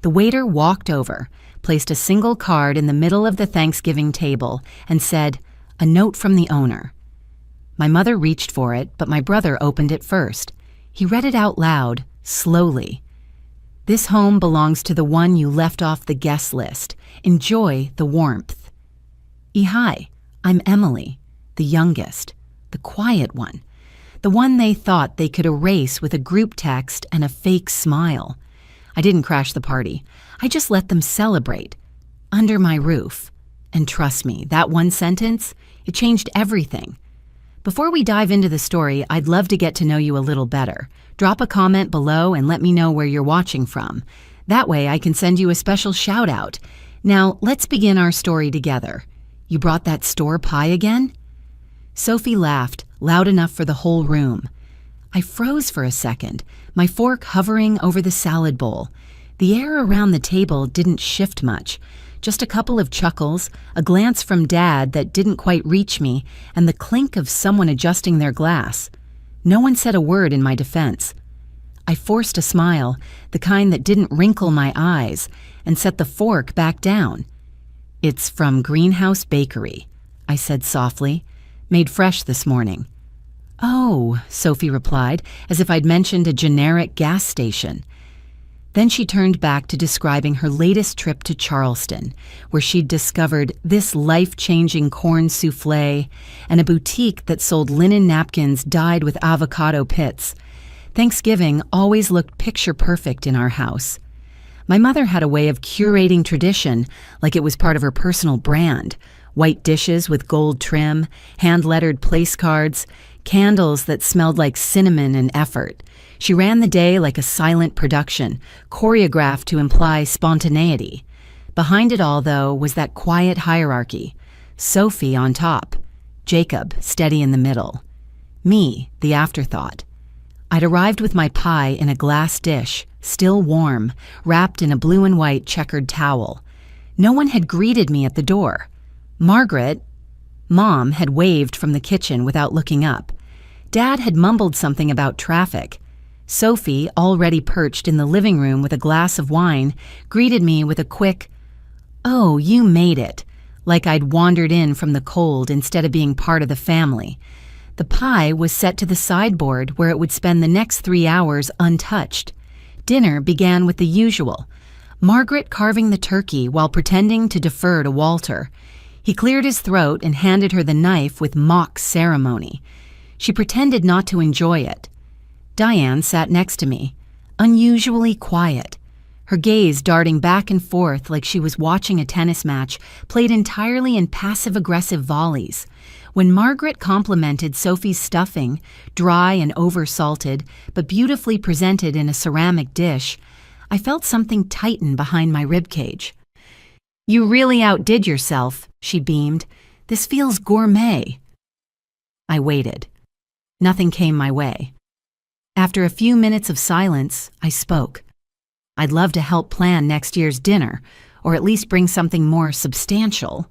The waiter walked over, placed a single card in the middle of the Thanksgiving table, and said, "A note from the owner." My mother reached for it, but my brother opened it first. He read it out loud, slowly. "This home belongs to the one you left off the guest list. Enjoy the warmth." Hi, I'm Emily, the youngest, the quiet one, the one they thought they could erase with a group text and a fake smile. I didn't crash the party. I just let them celebrate. Under my roof. And trust me, that one sentence, it changed everything. Before we dive into the story, I'd love to get to know you a little better. Drop a comment below and let me know where you're watching from. That way I can send you a special shout out. Now, let's begin our story together. You brought that store pie again? Sophie laughed, loud enough for the whole room. I froze for a second, my fork hovering over the salad bowl. The air around the table didn't shift much. Just a couple of chuckles, a glance from Dad that didn't quite reach me, and the clink of someone adjusting their glass. No one said a word in my defense. I forced a smile, the kind that didn't wrinkle my eyes, and set the fork back down. "It's from Greenhouse Bakery," I said softly. "Made fresh this morning." "Oh," Sophie replied, as if I'd mentioned a generic gas station. Then she turned back to describing her latest trip to Charleston, where she'd discovered this life-changing corn souffle and a boutique that sold linen napkins dyed with avocado pits. Thanksgiving always looked picture-perfect in our house. My mother had a way of curating tradition like it was part of her personal brand. White dishes with gold trim, hand-lettered place cards, candles that smelled like cinnamon and effort. She ran the day like a silent production, choreographed to imply spontaneity. Behind it all, though, was that quiet hierarchy. Sophie on top, Jacob steady in the middle, me the afterthought. I'd arrived with my pie in a glass dish, still warm, wrapped in a blue and white checkered towel. No one had greeted me at the door. Mom had waved from the kitchen without looking up. Dad had mumbled something about traffic. Sophie, already perched in the living room with a glass of wine, greeted me with a quick, "Oh, you made it," like I'd wandered in from the cold instead of being part of the family. The pie was set to the sideboard where it would spend the next 3 hours untouched. Dinner began with the usual, Margaret carving the turkey while pretending to defer to Walter. He cleared his throat and handed her the knife with mock ceremony. She pretended not to enjoy it. Diane sat next to me, unusually quiet, her gaze darting back and forth like she was watching a tennis match played entirely in passive-aggressive volleys. When Margaret complimented Sophie's stuffing, dry and over-salted, but beautifully presented in a ceramic dish, I felt something tighten behind my ribcage. "You really outdid yourself," she beamed. "This feels gourmet." I waited. Nothing came my way. After a few minutes of silence, I spoke. "I'd love to help plan next year's dinner, or at least bring something more substantial."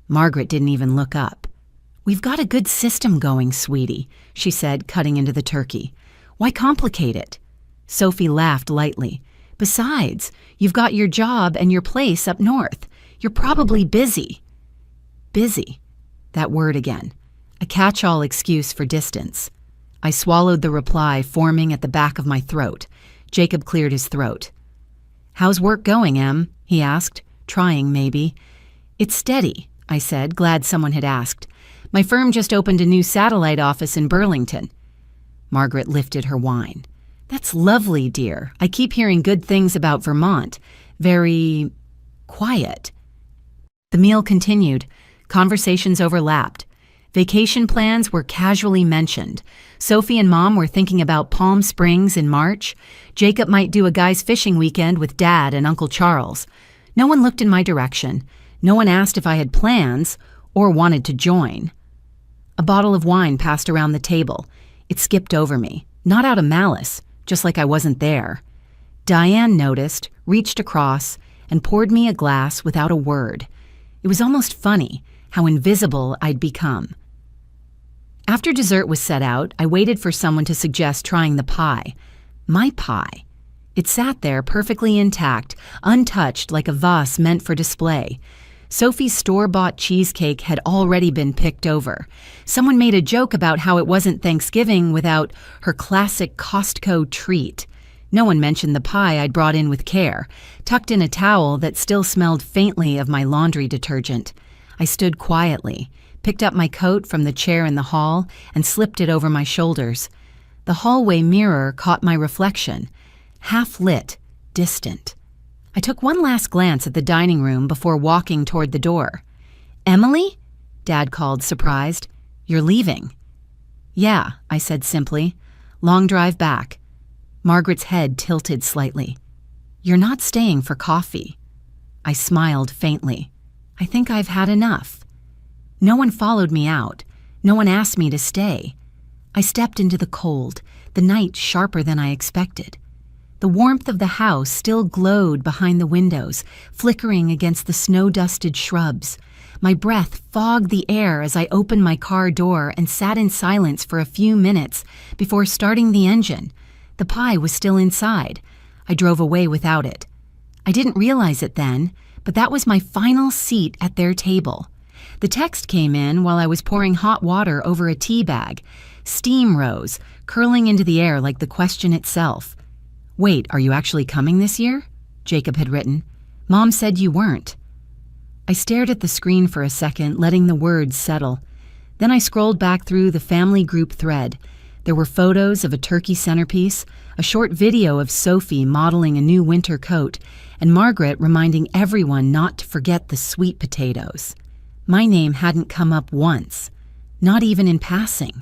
Margaret didn't even look up. "We've got a good system going, sweetie," she said, cutting into the turkey. "Why complicate it?" Sophie laughed lightly. "Besides, you've got your job and your place up north. You're probably busy." Busy. That word again. A catch-all excuse for distance. I swallowed the reply forming at the back of my throat. Jacob cleared his throat. "How's work going, Em?" he asked, trying maybe. "It's steady," I said, glad someone had asked. "My firm just opened a new satellite office in Burlington." Margaret lifted her wine. "That's lovely, dear. I keep hearing good things about Vermont. Very quiet." The meal continued. Conversations overlapped. Vacation plans were casually mentioned. Sophie and Mom were thinking about Palm Springs in March. Jacob might do a guys' fishing weekend with Dad and Uncle Charles. No one looked in my direction. No one asked if I had plans or wanted to join. A bottle of wine passed around the table. It skipped over me, not out of malice, just like I wasn't there. Diane noticed, reached across, and poured me a glass without a word. It was almost funny how invisible I'd become. After dessert was set out, I waited for someone to suggest trying the pie. My pie. It sat there perfectly intact, untouched like a vase meant for display. Sophie's store-bought cheesecake had already been picked over. Someone made a joke about how it wasn't Thanksgiving without her classic Costco treat. No one mentioned the pie I'd brought in with care, tucked in a towel that still smelled faintly of my laundry detergent. I stood quietly, picked up my coat from the chair in the hall, and slipped it over my shoulders. The hallway mirror caught my reflection, half-lit, distant. I took one last glance at the dining room before walking toward the door. "Emily?" Dad called, surprised. "You're leaving." "Yeah," I said simply. "Long drive back." Margaret's head tilted slightly. "You're not staying for coffee." I smiled faintly. "I think I've had enough." No one followed me out. No one asked me to stay. I stepped into the cold, the night sharper than I expected. The warmth of the house still glowed behind the windows, flickering against the snow-dusted shrubs. My breath fogged the air as I opened my car door and sat in silence for a few minutes before starting the engine. The pie was still inside. I drove away without it. I didn't realize it then, but that was my final seat at their table. The text came in while I was pouring hot water over a tea bag. Steam rose, curling into the air like the question itself. "Wait, are you actually coming this year?" Jacob had written. "Mom said you weren't." I stared at the screen for a second, letting the words settle. Then I scrolled back through the family group thread. There were photos of a turkey centerpiece, a short video of Sophie modeling a new winter coat, and Margaret reminding everyone not to forget the sweet potatoes. My name hadn't come up once, not even in passing.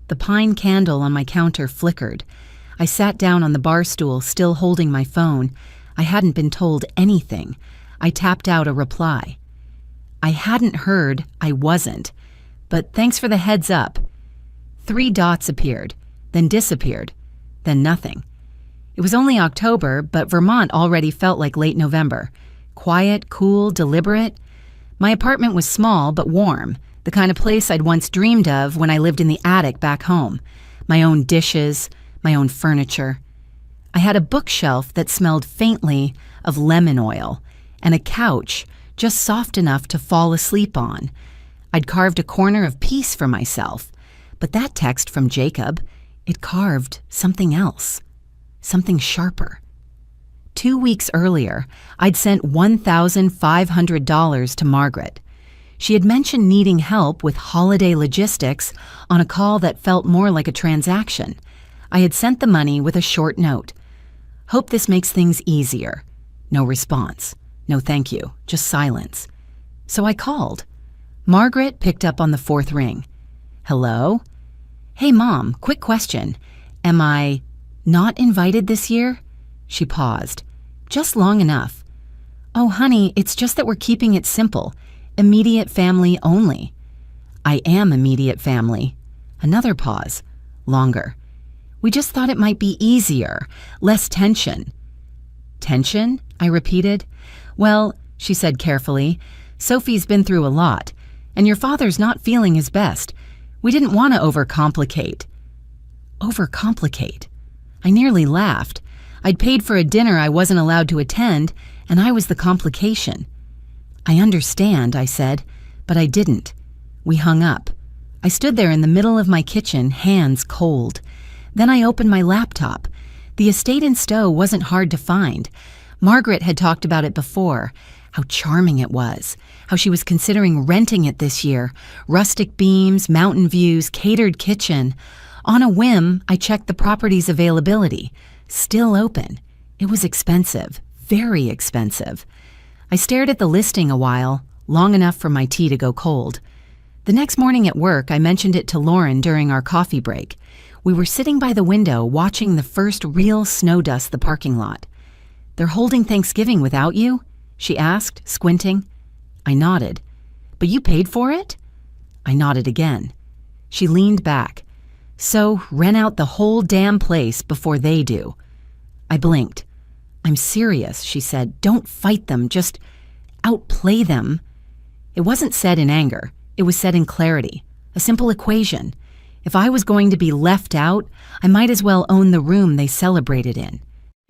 The pine candle on my counter flickered. I sat down on the bar stool, still holding my phone. I hadn't been told anything. I tapped out a reply. I hadn't heard I wasn't, but thanks for the heads up. 3 dots appeared, then disappeared, then nothing. It was only October, but Vermont already felt like late November. Quiet, cool, deliberate. My apartment was small but warm, the kind of place I'd once dreamed of when I lived in the attic back home. My own dishes, my own furniture. I had a bookshelf that smelled faintly of lemon oil, and a couch just soft enough to fall asleep on. I'd carved a corner of peace for myself, but that text from Jacob, it carved something else, something sharper. 2 weeks earlier, I'd sent $1,500 to Margaret. She had mentioned needing help with holiday logistics on a call that felt more like a transaction. I had sent the money with a short note. "Hope this makes things easier." No response. No thank you, just silence. So I called. Margaret picked up on the 4th ring. "Hello?" "Hey, Mom, quick question. Am I not invited this year?" She paused. "Just long enough." "Oh, honey, it's just that we're keeping it simple. Immediate family only." "I am immediate family." Another pause. Longer. "We just thought it might be easier, less tension." "Tension?" I repeated. "Well," she said carefully, "Sophie's been through a lot, and your father's not feeling his best. We didn't want to overcomplicate." Overcomplicate? I nearly laughed. I'd paid for a dinner I wasn't allowed to attend, and I was the complication. "I understand," I said, but I didn't. We hung up. I stood there in the middle of my kitchen, hands cold. Then I opened my laptop. The estate in Stowe wasn't hard to find. Margaret had talked about it before, how charming it was, how she was considering renting it this year. Rustic beams, mountain views, catered kitchen. On a whim, I checked the property's availability. Still open. It was expensive, very expensive. I stared at the listing a while, long enough for my tea to go cold. The next morning at work, I mentioned it to Lauren during our coffee break. We were sitting by the window watching the first real snow dust the parking lot. "They're holding Thanksgiving without you?" she asked, squinting. I nodded. "But you paid for it?" I nodded again. She leaned back. "So rent out the whole damn place before they do." I blinked. "I'm serious," she said. "Don't fight them, just outplay them." It wasn't said in anger. It was said in clarity. A simple equation. If I was going to be left out, I might as well own the room they celebrated in.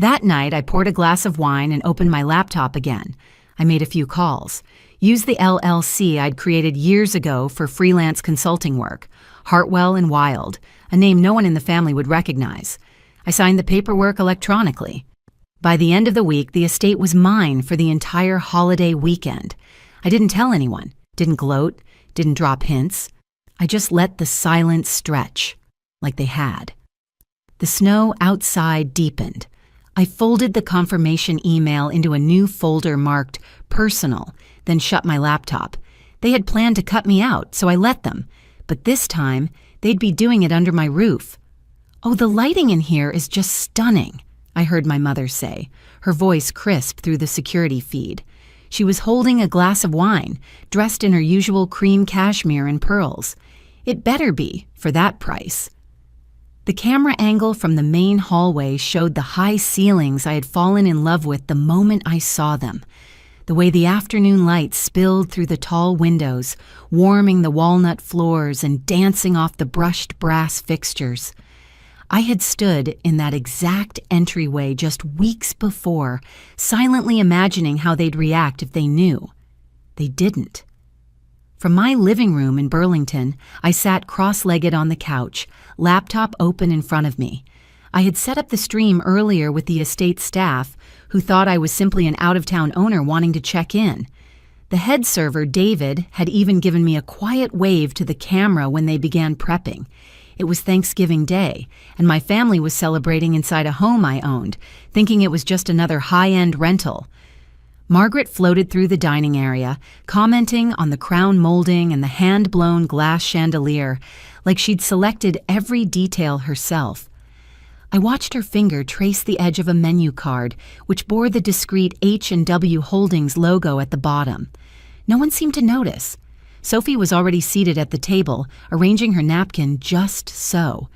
That night, I poured a glass of wine and opened my laptop again. I made a few calls. Used the LLC I'd created years ago for freelance consulting work, Hartwell and Wild, a name no one in the family would recognize. I signed the paperwork electronically. By the end of the week, the estate was mine for the entire holiday weekend. I didn't tell anyone, didn't gloat, didn't drop hints. I just let the silence stretch, like they had. The snow outside deepened. I folded the confirmation email into a new folder marked Personal, then shut my laptop. They had planned to cut me out, so I let them. But this time, they'd be doing it under my roof. "Oh, the lighting in here is just stunning," I heard my mother say, her voice crisp through the security feed. She was holding a glass of wine, dressed in her usual cream cashmere and pearls. It better be, for that price. The camera angle from the main hallway showed the high ceilings I had fallen in love with the moment I saw them. The way the afternoon light spilled through the tall windows, warming the walnut floors and dancing off the brushed brass fixtures. I had stood in that exact entryway just weeks before, silently imagining how they'd react if they knew. They didn't. From my living room in Burlington, I sat cross-legged on the couch, laptop open in front of me. I had set up the stream earlier with the estate staff, who thought I was simply an out-of-town owner wanting to check in. The head server, David, had even given me a quiet wave to the camera when they began prepping. It was Thanksgiving Day, and my family was celebrating inside a home I owned, thinking it was just another high-end rental. Margaret floated through the dining area, commenting on the crown molding and the hand-blown glass chandelier, like she'd selected every detail herself. I watched her finger trace the edge of a menu card, which bore the discreet H&W Holdings logo at the bottom. No one seemed to notice. Sophie was already seated at the table, arranging her napkin just so.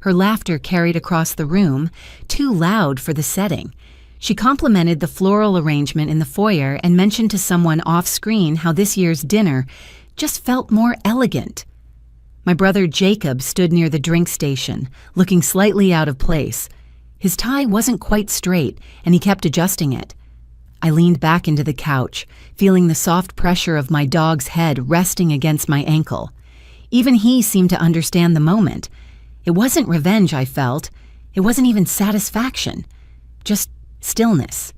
Her laughter carried across the room, too loud for the setting. She complimented the floral arrangement in the foyer and mentioned to someone off-screen how this year's dinner just felt more elegant. My brother Jacob stood near the drink station, looking slightly out of place. His tie wasn't quite straight, and he kept adjusting it. I leaned back into the couch, feeling the soft pressure of my dog's head resting against my ankle. Even he seemed to understand the moment. It wasn't revenge I felt. It wasn't even satisfaction. Just stillness.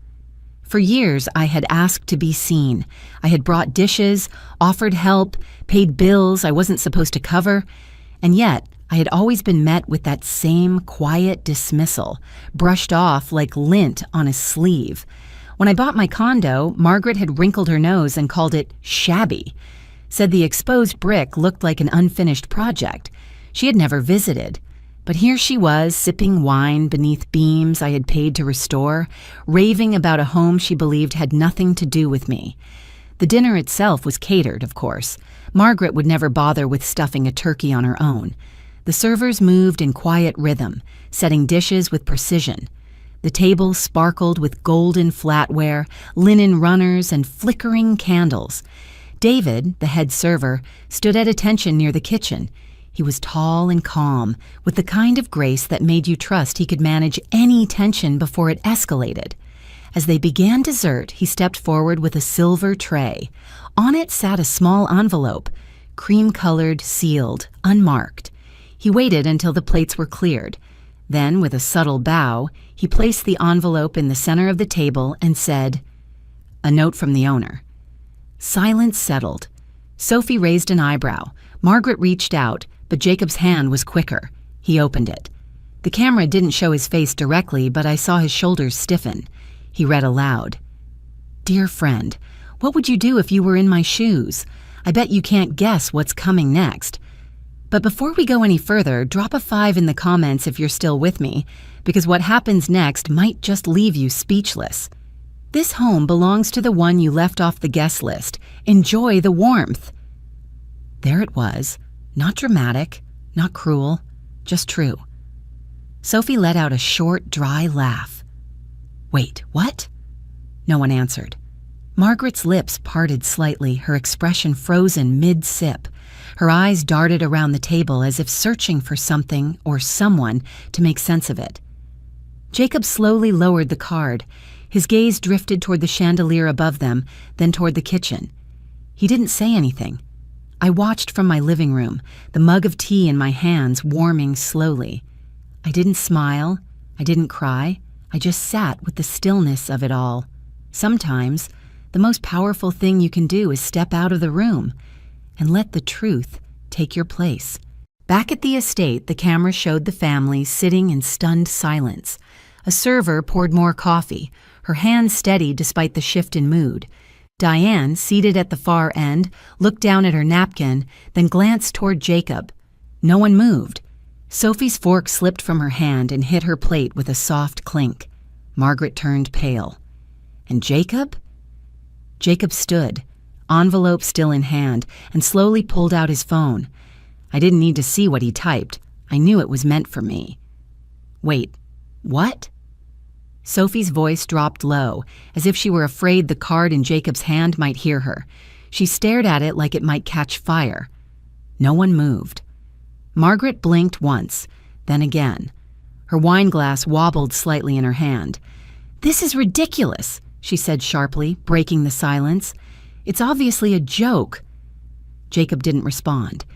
For years, I had asked to be seen. I had brought dishes, offered help, paid bills I wasn't supposed to cover, and yet I had always been met with that same quiet dismissal, brushed off like lint on a sleeve. When I bought my condo, Margaret had wrinkled her nose and called it shabby, said the exposed brick looked like an unfinished project. She had never visited. But here she was, sipping wine beneath beams I had paid to restore, raving about a home she believed had nothing to do with me. The dinner itself was catered, of course. Margaret would never bother with stuffing a turkey on her own. The servers moved in quiet rhythm, setting dishes with precision. The table sparkled with golden flatware, linen runners, and flickering candles. David, the head server, stood at attention near the kitchen. He was tall and calm, with the kind of grace that made you trust he could manage any tension before it escalated. As they began dessert, he stepped forward with a silver tray. On it sat a small envelope, cream-colored, sealed, unmarked. He waited until the plates were cleared. Then, with a subtle bow, he placed the envelope in the center of the table and said, "A note from the owner." Silence settled. Sophie raised an eyebrow. Margaret reached out, but Jacob's hand was quicker. He opened it. The camera didn't show his face directly, but I saw his shoulders stiffen. He read aloud, "Dear friend, what would you do if you were in my shoes? I bet you can't guess what's coming next. But before we go any further, drop a 5 in the comments if you're still with me, because what happens next might just leave you speechless. This home belongs to the one you left off the guest list. Enjoy the warmth." There it was. Not dramatic, not cruel, just true. Sophie let out a short, dry laugh. "Wait, what?" No one answered. Margaret's lips parted slightly, her expression frozen mid-sip. Her eyes darted around the table as if searching for something or someone to make sense of it. Jacob slowly lowered the card. His gaze drifted toward the chandelier above them, then toward the kitchen. He didn't say anything. I watched from my living room, the mug of tea in my hands warming slowly. I didn't smile. I didn't cry. I just sat with the stillness of it all. Sometimes, the most powerful thing you can do is step out of the room and let the truth take your place. Back at the estate, the camera showed the family sitting in stunned silence. A server poured more coffee, her hands steady despite the shift in mood. Diane, seated at the far end, looked down at her napkin, then glanced toward Jacob. No one moved. Sophie's fork slipped from her hand and hit her plate with a soft clink. Margaret turned pale. And Jacob? Jacob stood, envelope still in hand, and slowly pulled out his phone. I didn't need to see what he typed. I knew it was meant for me. Wait, what? Sophie's voice dropped low, as if she were afraid the card in Jacob's hand might hear her. She stared at it like it might catch fire. No one moved. Margaret blinked once, then again. Her wine glass wobbled slightly in her hand. "This is ridiculous," she said sharply, breaking the silence. "It's obviously a joke." Jacob didn't respond.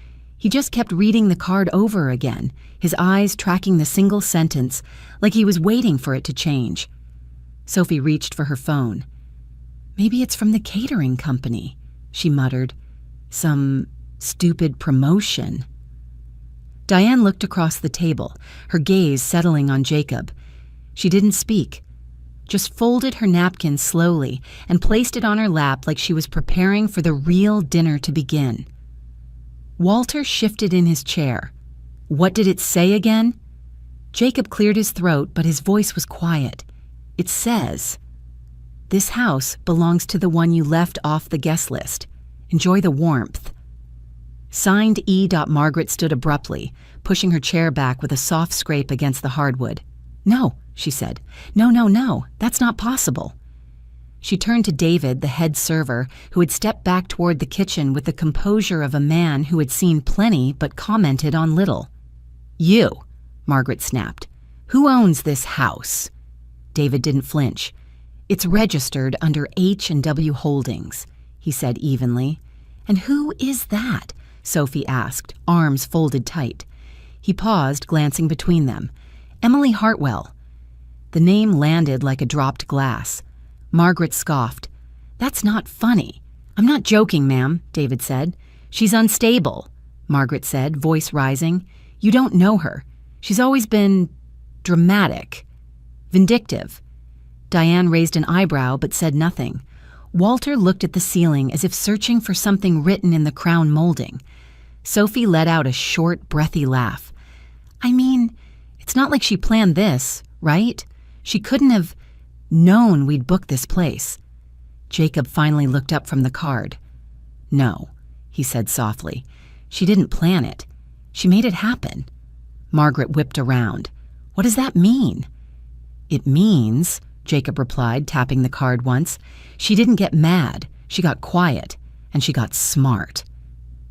He just kept reading the card over again, his eyes tracking the single sentence, like he was waiting for it to change. Sophie reached for her phone. "Maybe it's from the catering company," she muttered. "Some stupid promotion." Diane looked across the table, her gaze settling on Jacob. She didn't speak, just folded her napkin slowly and placed it on her lap like she was preparing for the real dinner to begin. Walter shifted in his chair. "What did it say again?" Jacob cleared his throat, but his voice was quiet. "It says, 'This house belongs to the one you left off the guest list. Enjoy the warmth.'" Signed E. Margaret stood abruptly, pushing her chair back with a soft scrape against the hardwood. "No," she said. No, that's not possible." She turned to David, the head server, who had stepped back toward the kitchen with the composure of a man who had seen plenty but commented on little. "You," Margaret snapped. "Who owns this house?" David didn't flinch. "It's registered under H&W Holdings," he said evenly. "And who is that?" Sophie asked, arms folded tight. He paused, glancing between them. "Emily Hartwell." The name landed like a dropped glass. Margaret scoffed. "That's not funny." "I'm not joking, ma'am," David said. "She's unstable," Margaret said, voice rising. "You don't know her. She's always been dramatic, vindictive." Diane raised an eyebrow but said nothing. Walter looked at the ceiling as if searching for something written in the crown molding. Sophie let out a short, breathy laugh. "I mean, it's not like she planned this, right? She couldn't have known we'd booked this place." Jacob finally looked up from the card. "No," he said softly. "She didn't plan it. She made it happen." Margaret whipped around. "What does that mean?" "It means," Jacob replied, tapping the card once, "she didn't get mad. She got quiet, and she got smart."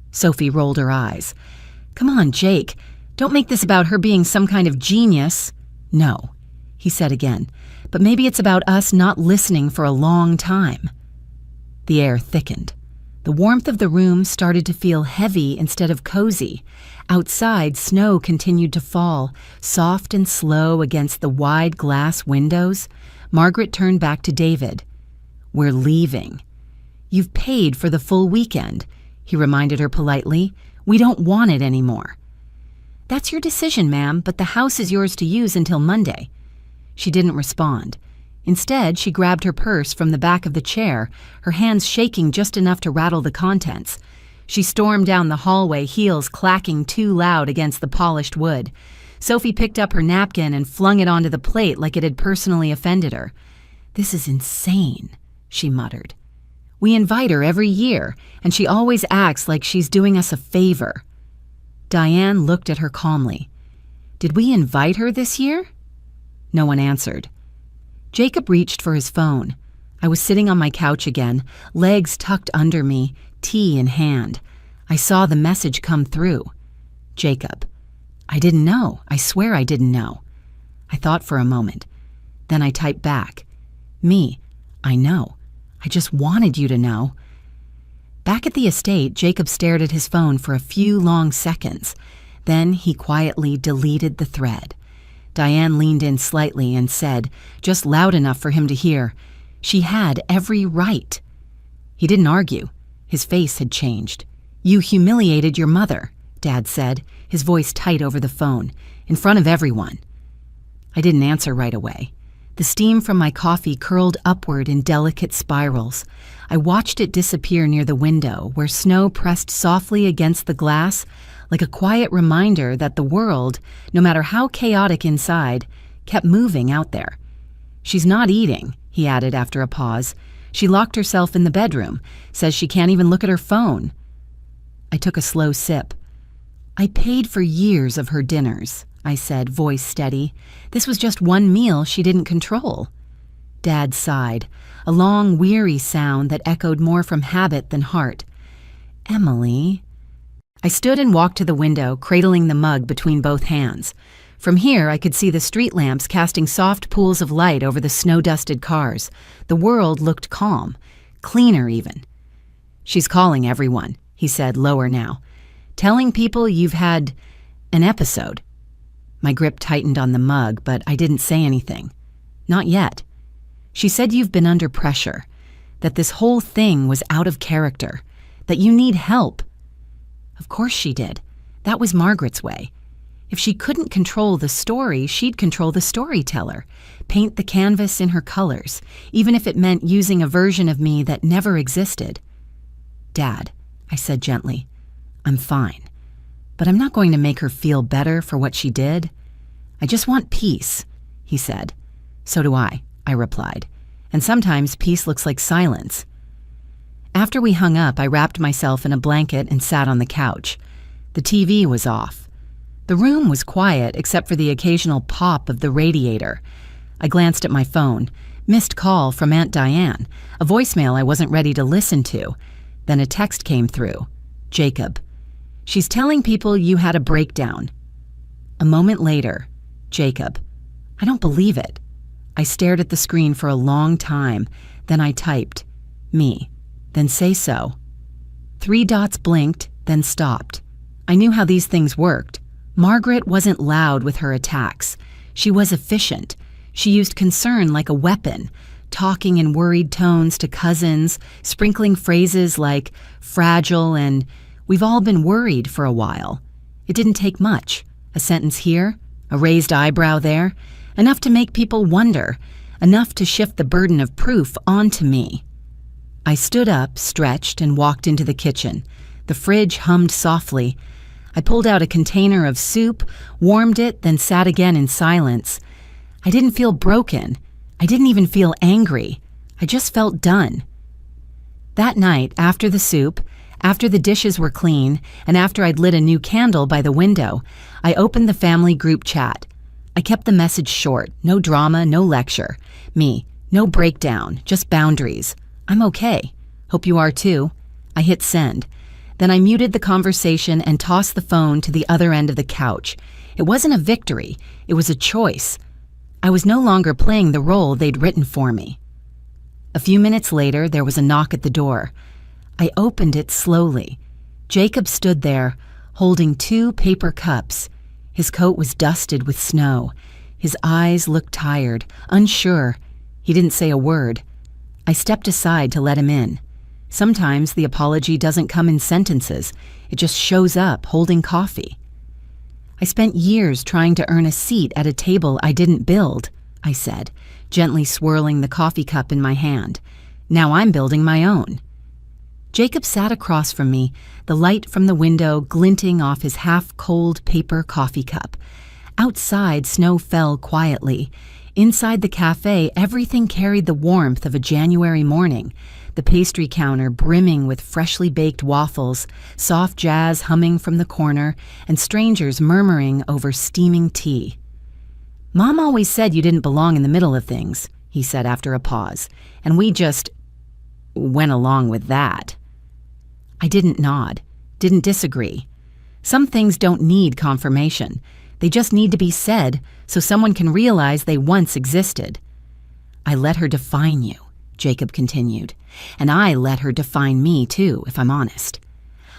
Sophie rolled her eyes. "Come on, Jake. Don't make this about her being some kind of genius." "No," he said again, "but maybe it's about us not listening for a long time." The air thickened. The warmth of the room started to feel heavy instead of cozy. Outside, snow continued to fall, soft and slow against the wide glass windows. Margaret turned back to David. "We're leaving." "You've paid for the full weekend," he reminded her politely. "We don't want it anymore." "That's your decision, ma'am, but the house is yours to use until Monday." She didn't respond. Instead, she grabbed her purse from the back of the chair, her hands shaking just enough to rattle the contents. She stormed down the hallway, heels clacking too loud against the polished wood. Sophie picked up her napkin and flung it onto the plate like it had personally offended her. "This is insane," she muttered. "We invite her every year, and she always acts like she's doing us a favor." Diane looked at her calmly. "Did we invite her this year?" No one answered. Jacob reached for his phone. I was sitting on my couch again, legs tucked under me, tea in hand. I saw the message come through. Jacob. I didn't know. I swear I didn't know. I thought for a moment. Then I typed back, "Me, I know. I just wanted you to know." Back at the estate, Jacob stared at his phone for a few long seconds. Then he quietly deleted the thread. Diane leaned in slightly and said, just loud enough for him to hear, she had every right. He didn't argue. His face had changed. "You humiliated your mother," Dad said, his voice tight over the phone, in front of everyone. I didn't answer right away. The steam from my coffee curled upward in delicate spirals. I watched it disappear near the window, where snow pressed softly against the glass, like a quiet reminder that the world, no matter how chaotic inside, kept moving out there. "She's not eating," he added after a pause. "She locked herself in the bedroom, says she can't even look at her phone." I took a slow sip. "I paid for years of her dinners," I said, voice steady. "This was just one meal she didn't control." Dad sighed, a long, weary sound that echoed more from habit than heart. "Emily." I stood and walked to the window, cradling the mug between both hands. From here, I could see the street lamps casting soft pools of light over the snow-dusted cars. The world looked calm, cleaner even. "She's calling everyone," he said, lower now. "Telling people you've had an episode." My grip tightened on the mug, but I didn't say anything. "Not yet. She said you've been under pressure, that this whole thing was out of character, that you need help." Of course she did. That was Margaret's way. If she couldn't control the story, she'd control the storyteller, paint the canvas in her colors, even if it meant using a version of me that never existed. "Dad," I said gently, "I'm fine. But I'm not going to make her feel better for what she did. I just want peace," he said. "So do I replied. "And sometimes peace looks like silence." After we hung up, I wrapped myself in a blanket and sat on the couch. The TV was off. The room was quiet except for the occasional pop of the radiator. I glanced at my phone. Missed call from Aunt Diane, a voicemail I wasn't ready to listen to. Then a text came through. "Jacob. She's telling people you had a breakdown." A moment later, "Jacob. I don't believe it." I stared at the screen for a long time. Then I typed, "Me. Then say so." 3 dots blinked, then stopped. I knew how these things worked. Margaret wasn't loud with her attacks. She was efficient. She used concern like a weapon, talking in worried tones to cousins, sprinkling phrases like fragile and "we've all been worried for a while." It didn't take much. A sentence here, a raised eyebrow there, enough to make people wonder, enough to shift the burden of proof onto me. I stood up, stretched, and walked into the kitchen. The fridge hummed softly. I pulled out a container of soup, warmed it, then sat again in silence. I didn't feel broken. I didn't even feel angry. I just felt done. That night, after the soup, after the dishes were clean, and after I'd lit a new candle by the window, I opened the family group chat. I kept the message short, no drama, no lecture. Me, no breakdown, just boundaries. "I'm okay. Hope you are too." I hit send. Then I muted the conversation and tossed the phone to the other end of the couch. It wasn't a victory, it was a choice. I was no longer playing the role they'd written for me. A few minutes later, there was a knock at the door. I opened it slowly. Jacob stood there, holding 2 paper cups. His coat was dusted with snow. His eyes looked tired, unsure. He didn't say a word. I stepped aside to let him in. Sometimes the apology doesn't come in sentences. It just shows up holding coffee. "I spent years trying to earn a seat at a table I didn't build," I said, gently swirling the coffee cup in my hand. "Now I'm building my own." Jacob sat across from me, the light from the window glinting off his half-cold paper coffee cup. Outside, snow fell quietly. Inside the cafe, everything carried the warmth of a January morning. The pastry counter brimming with freshly baked waffles, soft jazz humming from the corner, and strangers murmuring over steaming tea. "Mom always said you didn't belong in the middle of things," he said after a pause, "and we just went along with that." I didn't nod, didn't disagree. Some things don't need confirmation. They just need to be said so someone can realize they once existed. I let her define you, Jacob continued, and I let her define me too, if I'm honest.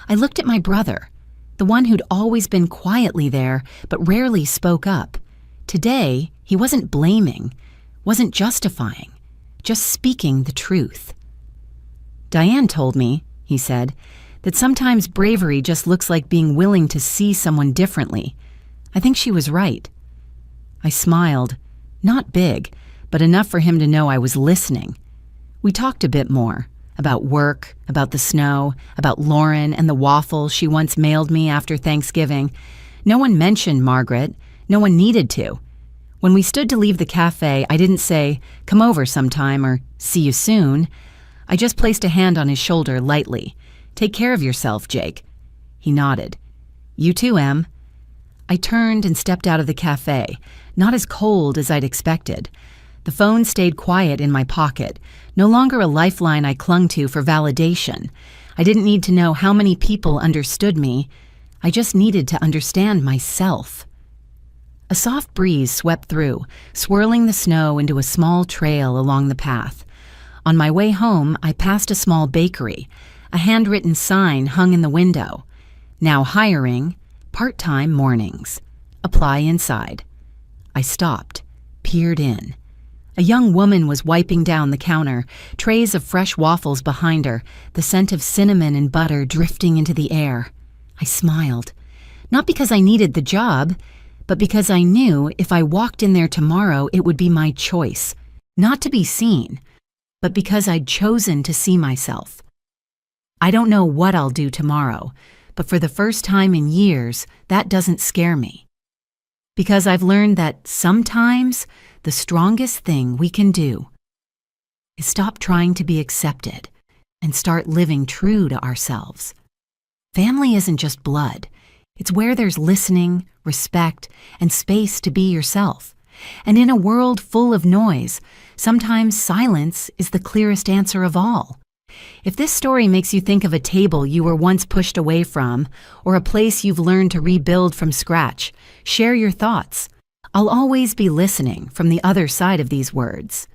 I looked at my brother, the one who'd always been quietly there but rarely spoke up. Today, he wasn't blaming, wasn't justifying, just speaking the truth. Diane told me, he said, that sometimes bravery just looks like being willing to see someone differently. I think she was right. I smiled, not big, but enough for him to know I was listening. We talked a bit more, about work, about the snow, about Lauren and the waffles she once mailed me after Thanksgiving. No one mentioned Margaret. No one needed to. When we stood to leave the cafe, I didn't say, "Come over sometime," or "See you soon." I just placed a hand on his shoulder lightly. "Take care of yourself, Jake." He nodded. "You too, Em." I turned and stepped out of the cafe, not as cold as I'd expected. The phone stayed quiet in my pocket, no longer a lifeline I clung to for validation. I didn't need to know how many people understood me. I just needed to understand myself. A soft breeze swept through, swirling the snow into a small trail along the path. On my way home, I passed a small bakery. A handwritten sign hung in the window. "Now hiring, part-time mornings. Apply inside." I stopped, peered in. A young woman was wiping down the counter, trays of fresh waffles behind her, the scent of cinnamon and butter drifting into the air. I smiled, not because I needed the job, but because I knew if I walked in there tomorrow, it would be my choice, not to be seen, but because I'd chosen to see myself. I don't know what I'll do tomorrow, but for the first time in years, that doesn't scare me. Because I've learned that sometimes the strongest thing we can do is stop trying to be accepted and start living true to ourselves. Family isn't just blood. It's where there's listening, respect, and space to be yourself. And in a world full of noise, sometimes silence is the clearest answer of all. If this story makes you think of a table you were once pushed away from, or a place you've learned to rebuild from scratch, share your thoughts. I'll always be listening from the other side of these words.